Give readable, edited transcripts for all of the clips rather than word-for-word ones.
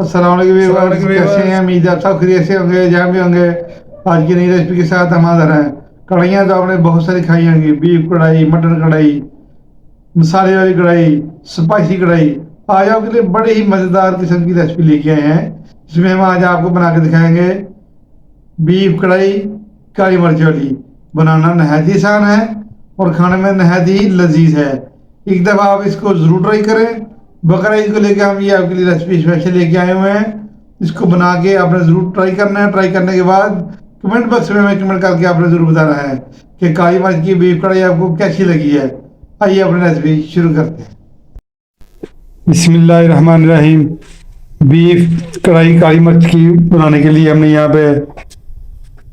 अस्सलाम वालेकुम व्यूअर्स, कैसे हैं? उम्मीद है आप सब खैरियत से होंगे, जहाँ भी होंगे। आज की नई रेसिपी के साथ हम हाजिर हैं। कढ़ाइयाँ तो आपने बहुत सारी खाई होंगी, बीफ कढ़ाई, मटन कढ़ाई, मसाले वाली कढ़ाई, स्पाइसी कढ़ाई। आज आपके लिए बड़े ही मज़ेदार किस्म की रेसिपी लेके आए हैं, जिसमें हम आज आपको बना के दिखाएंगे बीफ कढ़ाई काली मिर्च वाली। बनाना नहायत ही आसान है और खाने में नहायत ही लजीज है। एक दफ़ा आप इसको ज़रूर ट्राई करें। बकरा ईद को लेकर हम ये आपके लिए रेसिपी स्पेशल लेके आए हुए हैं। इसको बना के आपने ज़रूर ट्राई करना है। ट्राई करने के बाद कमेंट बॉक्स में कमेंट करके आपने ज़रूर बताना है कि काली मिर्च की बीफ कढ़ाई आपको कैसी लगी है। आइए अपनी रेसिपी शुरू करते हैं। बिस्मिल्लाहिर्रहमानिर्रहीम। बीफ कढ़ाई काली मिर्च की बनाने के लिए हमने यहाँ पे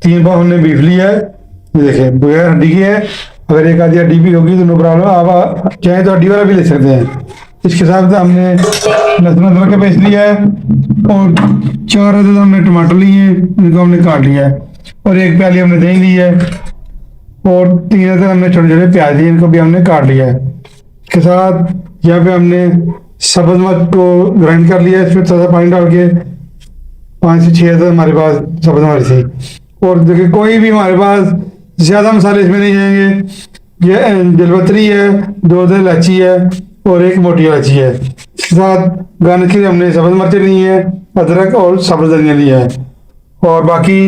3 पाव हमने बीफ लिया है। ये देखिए बगैर हड्डी की है। अगर एक आधी हड्डी भी होगी तो नो प्रॉब्लम, आप चाहें तो हड्डी वाला भी ले सकते हैं। इसके साथ हमने लहसुन अदरक का पेस्ट लिया है और 4 अदद हमने टमाटर लिए हैं, इनको हमने काट लिया है। और 1 प्याली हमने दही ली है और 3 अदद हमने छोटे छोटे प्याज लिए, इनको भी हमने काट लिया है। इसके साथ यहाँ पे हमने सब्ज़ मिर्च को ग्राइंड कर लिया है, इसमें थोड़ा सा पानी डाल के। 5 से 6 अदद हमारे पास सब्ज़ मिर्च थी। और देखिए कोई भी हमारे पास ज़्यादा मसाले इसमें नहीं जाएंगे। ये जलपत्री है, 2 अदद इलायची है और 1 मोटी इलायची है। इसके साथ गार्निश के लिए हमने सब्ज़ मिर्च ली है, अदरक और सब्ज़ धनिया लिया है। और बाकी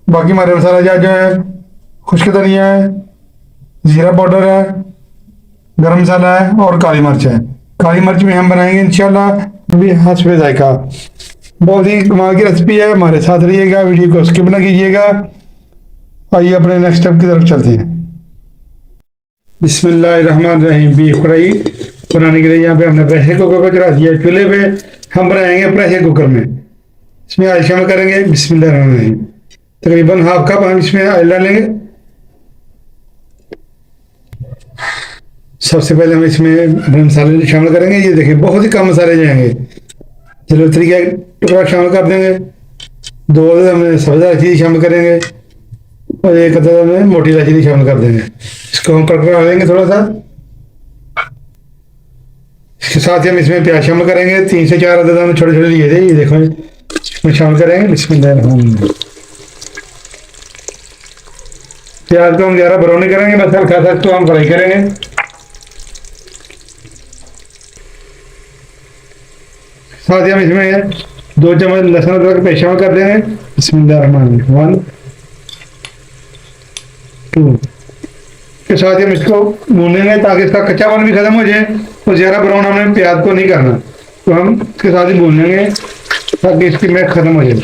हमारे मसाला जो है, खुश्क धनिया है, जीरा पाउडर है, गरम मसाला है और काली मिर्च है। काली मिर्च में हम बनाएंगे इंशाल्लाह भी हस्बे जायका। बहुत ही कमाल की रेसिपी है, हमारे साथ रहिएगा, वीडियो को स्किप ना कीजिएगा। आइए अपने नेक्स्ट स्टेप की तरफ चलते हैं। बिस्मिल्लाहिर्रहमानिर्रहीम। बीफ कढ़ाई बनाने के लिए यहाँ पे हमने प्रेशर कुकर को चढ़ा दिया है चूल्हे पे। हम बनाएंगे प्रेशर कुकर में। इसमें ऑयल शामिल करेंगे। बिस्मिल्लाहिर्रहमानिर्रहीम। तकरीबन ½ कप हम इसमें ऑयल डालेंगे। सबसे पहले हम इसमें अपने मसाले शामिल करेंगे। ये देखिए बहुत ही कम मसाले जाएंगे। जलपत्री का टुकड़ा शामिल कर देंगे। 2 अदद हमने सब्ज़ इलायची शामिल करेंगे और 1 अदद हमने मोटी इलायची शामिल कर देंगे। इसको हम कड़कड़ा लेंगे थोड़ा सा। इसके साथ ही हम इसमें प्याज शामिल करेंगे। 3 से 4 अदद हमने छोटे छोटे लिए थे, ये देखो इसमें शामिल करेंगे। बिस्मिल्लाहिर्रहमानिर्रहीम। प्याज को हम ज़्यादा ब्राउन नहीं करेंगे, बस हल्का सा इसको हम फ्राई करेंगे। साथ ही हम इसमें 2 चम्मच लहसुन अदरक पेस्ट शामिल कर देंगे। बिस्मिल्लाहिर्रहमानिर्रहीम। 1 2 के साथ ही हम इसको भूनेंगे ताकि इसका कच्चापन भी खत्म हो जाए और ज़्यादा ब्राउन हमने प्याज को नहीं करना, तो हम इसके साथ ही भूनेंगे ताकि इसकी महक खत्म हो जाए।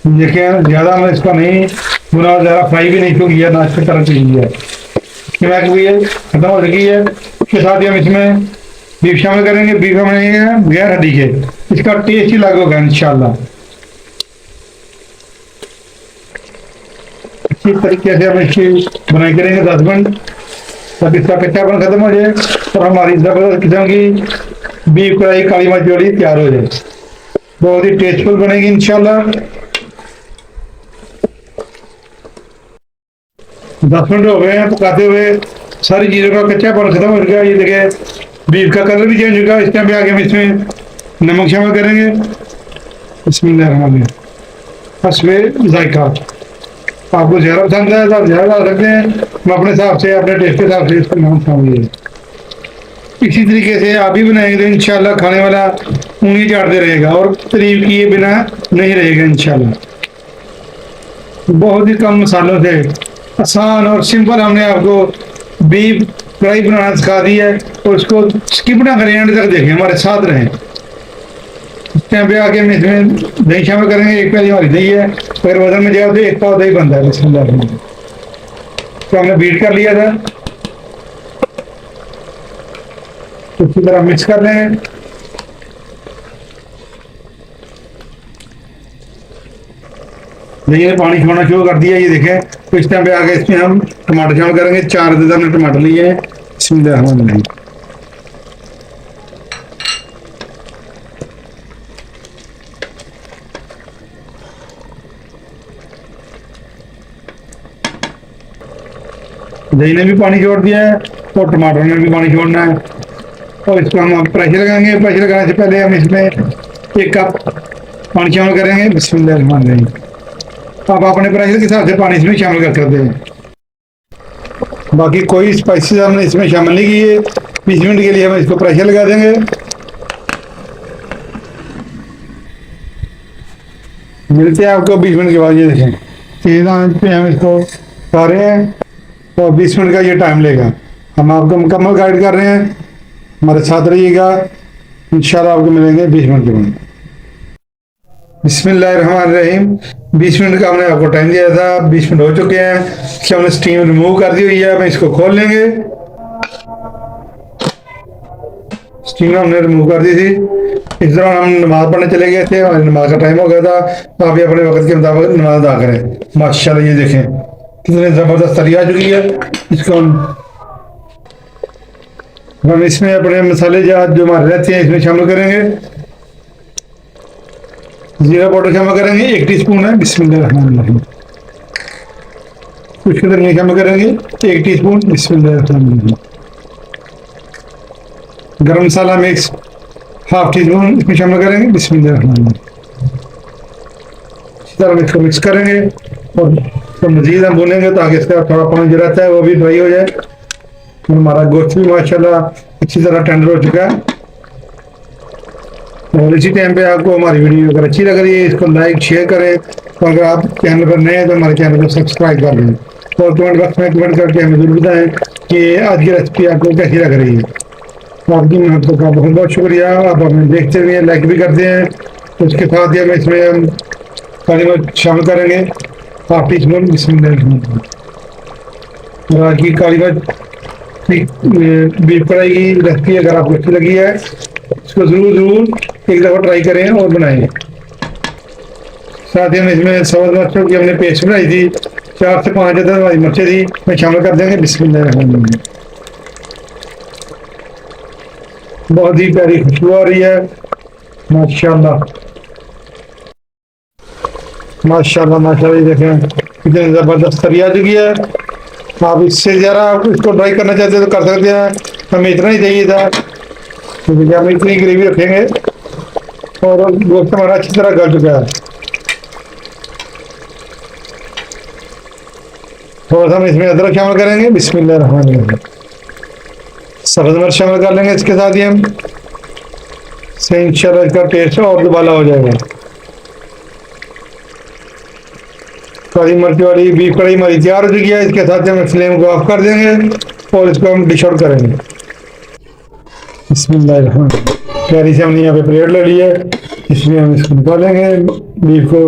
देखिए ज़्यादा हमने इसका नहीं भुना, ज़्यादा फ्राई भी नहीं क्यों किया, ना इसकी तरह चाहिए है। इसकी महक भी है खत्म हो चुकी है। इसके साथ ही हम इसमें बीफ शामिल करेंगे। बीफ हम बनाएंगे बगैर हड्डी के, इसका टेस्ट ही अलग होगा इंशाल्लाह। इसी तरीके से हम इसकी बनाई करेंगे 10 मिनट, तब इसका कच्चापन खत्म हो जाए और हमारी जबरदस्त किस्म की बीफ कढ़ाई काली मिर्च वाली तैयार हो जाए। बहुत ही टेस्टफुल बनेगी इंशाल्लाह। 10 मिनट हो गए हैं पकाते हुए, सारी चीज़ों का कच्चापन खत्म हो गया। ये देखिए बीफ का कलर भी चेंज होगा। इस टाइम पे आगे हम इसमें नमक शामिल करेंगे। बिस्मिल्लाहिर्रहमानिर्रहीम। हस्बे जायका। आपको ज़्यादा पसंद है तो आप ज़्यादा डाल सकते हैं, हम अपने हिसाब से अपने टेस्ट के हिसाब से इसका नमक शामिल है। इसी तरीके से आप भी बनाएंगे तो इंशाल्लाह खाने वाला उंगली चाटते रहेगा और तारीफ किए बिना नहीं रहेगा इंशाल्लाह। बहुत ही कम मसालों से आसान और सिंपल हमने आपको बीफ कढ़ाई बनाना सिखा दी है, और उसको स्किप ना करें, एंड तक देखें, हमारे साथ रहें। इस टाइम पे आके हम इसमें दही शामिल करेंगे। 1 प्याली हमारी दही है, अगर वजन में जाए तो 1 पाव दही बनता है। बिस्मिल्लाह। तो हमने बीट कर लिया था, तो अच्छी तरह मिक्स कर लेंगे। दही ने पानी छोड़ना शुरू कर दिया, ये देखें। तो इस टाइम पे आगे इसमें हम टमाटर शामिल करेंगे। 4 अदद हमने टमाटर लिए हैं। बिस्मिल्लाहिर्रहमानिर्रहीम। दही ने भी पानी छोड़ दिया है और टमाटर ने भी पानी छोड़ना है। और इसको हम प्रेशर लगाएंगे। प्रेशर लगाने से पहले हम इसमें 1 कप पानी शामिल करेंगे। बिस्मिल्लाहिर्रहमानिर्रहीम। आप अपने प्रेशर के हिसाब से पानी इसमें शामिल कर सकते हैं। बाकी कोई स्पाइसेस हमने इसमें शामिल नहीं किए। 20 मिनट के लिए हम इसको प्रेशर लगा देंगे। मिलते हैं आपको 20 मिनट के बाद। ये देखें तेज आंच पे हम इसको खा रहे हैं और 20 मिनट का ये टाइम लेगा। हम आपको मुकम्मल गाइड कर रहे हैं, हमारे साथ रहिएगा। इंशाल्लाह आपको मिलेंगे 20 मिनट के बाद। बिस्मिल्लाहिर्रहमानिर्रहीम। 20 मिनट का हमने आपको टाइम दिया था। 20 मिनट हो चुके हैं। इसकी हमने स्टीम रिमूव कर दी हुई है। हम इसको खोल लेंगे। स्टीम हमने रिमूव कर दी थी। इस दौरान हम नमाज पढ़ने चले गए थे और नमाज का टाइम हो गया था। तो आप भी अपने वक्त के मुताबिक नमाज अदा करें। माशाल्लाह ये देखें कितने ज़बरदस्त तरी आ चुकी है। इसको हम इसमें अपने मसाले जो हमारे रहते हैं इसमें शामिल करेंगे। जीरा पाउडर शामिल करेंगे, 1 टीस्पून है। बिस्मिल्लाहिर्रहमानिर्रहीम। कुछ धनिया शामिल करेंगे, 1 टीस्पून। बिस्मिल्लाहिर्रहमानिर्रहीम। गरम मसाला मिक्स 1/2 टीस्पून इसमें शामिल करेंगे। बिस्मिल्लाहिर्रहमानिर्रहीम। इसी तरह इसको मिक्स करेंगे और इसको मजीद हम भूनेंगे ताकि इसका थोड़ा पानी जो रहता है वो भी ड्राई हो जाए। हमारा गोश्त भी माशाल्लाह अच्छी तरह टेंडर हो चुका है। और इसी टाइम पे आपको हमारी वीडियो अगर अच्छी लग रही है इसको लाइक शेयर करें। और अगर आप चैनल पर नए हैं तो हमारे चैनल को सब्सक्राइब कर दें और कमेंट बॉक्स में कमेंट करके हमें जरूर बताएं कि आज की रेसिपी आपको कैसी लग रही है। आपकी मेहनत का बहुत बहुत शुक्रिया। आप हमें देखते हुए लाइक भी करते हैं। तो उसके साथ ही हम इसमें काली मिर्च शामिल करेंगे, 1/2 टीस्पून। बिस्मिल्लाहिर्रहमानिर्रहीम। और आज की काली मिर्च बीफ कढ़ाई की रेसिपी अगर आपको अच्छी लगी है इसको ज़रूर एक दफ़ा ट्राई करें और बनाएं। साथ ही हम इसमें सब्ज़ मिर्चों की हमने पेस्ट बनाई थी, 4 से 5 अदद हमारी मिर्चें थी, मैं शामिल कर देंगे। बिस्मिल्लाहिर्रहमानिर्रहीम। बहुत ही प्यारी खुशबू आ रही है। माशाल्लाह माशाल्लाह माशाल्लाह। देखें कितनी ज़बरदस्त तरी आ चुकी है। आप इससे ज़्यादा आप इसको ट्राई करना चाहते हैं तो कर सकते हैं। हमें इतना ही चाहिए था क्योंकि हम इतनी ग्रेवी रखेंगे। और गोश्त हमारा अच्छी तरह गल चुका है। थोड़ा सा हम इसमें अदरक शामिल करेंगे। बिस्मिल्लाहिर्रहमानिर्रहीम। सब्ज़ मिर्च शामिल कर लेंगे इसके साथ ही हम से इंशाल्लाह इसका टेस्ट और दुबाला हो जाएगा। काली मिर्च वाली बीफ कढ़ाई हमारी तैयार हो चुकी है। इसके साथ ही हम फ्लेम को ऑफ कर देंगे और इसको हम डिश आउट करेंगे। बिस्मिल्लाहिर्रहमानिर्रहीम। प्यारी से हमने यहाँ पे प्लेट ले ली है। इसमें हम इसको निकालेंगे बीफ को।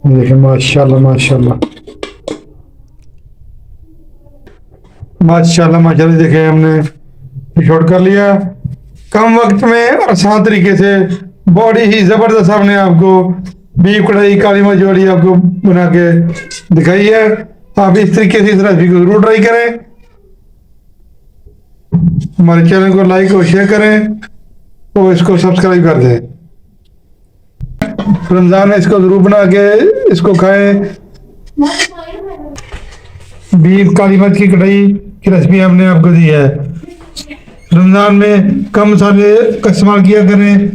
देखिए माशाल्लाह माशाल्लाह माशाल्लाह माशाल्लाह। देखिए हमने डिश आउट कर लिया कम वक्त में और आसान तरीके से। बड़ी ही ज़बरदस्त हमने आपको बीफ कढ़ाई काली मिर्च वाली आपको बना के दिखाई है। आप इस तरीके से इस रेसिपी को जरूर ट्राई करें। हमारे चैनल को लाइक और शेयर करें और इसको सब्सक्राइब कर दें। रमज़ान में इसको जरूर बना के इसको खाएं। बीफ काली मिर्च की कढ़ाई की रेसिपी हमने आपको दी है। रमज़ान में कम मसाले का इस्तेमाल किया करें,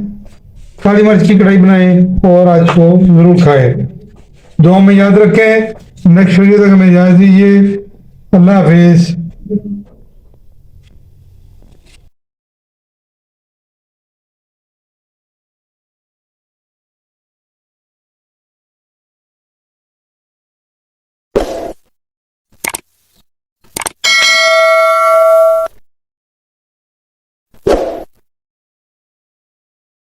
काली मिर्च की कढ़ाई बनाएं और आज को जरूर खाएं। दुआ में याद रखें। नेक्स्ट वीडियो तक हमें इजाज़त दीजिए। अल्लाह हाफिज़।